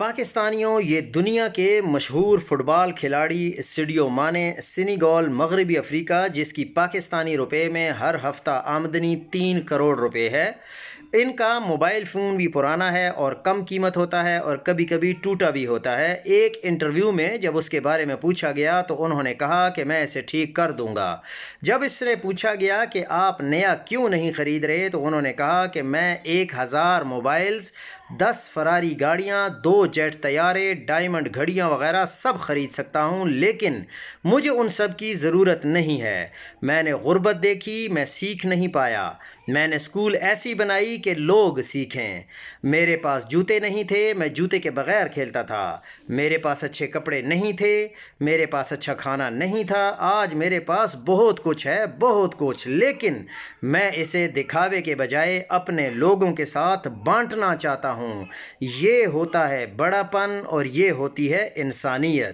पाकिस्तानियों, ये दुनिया के मशहूर फ़ुटबॉल खिलाड़ी सेडियो माने सेनेगल मगरबी अफ्रीका जिसकी पाकिस्तानी रुपए में हर हफ्ता आमदनी 3 करोड़ रुपए है। इनका मोबाइल फ़ोन भी पुराना है और कम कीमत होता है और कभी कभी टूटा भी होता है। एक इंटरव्यू में जब उसके बारे में पूछा गया तो उन्होंने कहा कि मैं इसे ठीक कर दूंगा। जब इससे पूछा गया कि आप नया क्यों नहीं ख़रीद रहे तो उन्होंने कहा कि मैं 1000 मोबाइल्स, 10 फरारी गाड़ियाँ, 2 जेट तैयारे, डायमंड घड़ियाँ वगैरह सब ख़रीद सकता हूँ, लेकिन मुझे उन सब की ज़रूरत नहीं है। मैंने गुर्बत देखी, मैं सीख नहीं पाया। मैंने स्कूल ऐसी बनाई कि लोग सीखें। मेरे पास जूते नहीं थे, मैं जूते के बगैर खेलता था। मेरे पास अच्छे कपड़े नहीं थे, मेरे पास अच्छा खाना नहीं था। आज मेरे पास बहुत कुछ है, बहुत कुछ, लेकिन मैं इसे दिखावे के बजाय अपने लोगों के साथ बांटना चाहता हूँ। ये होता है बड़ापन और ये होती है इंसानियत।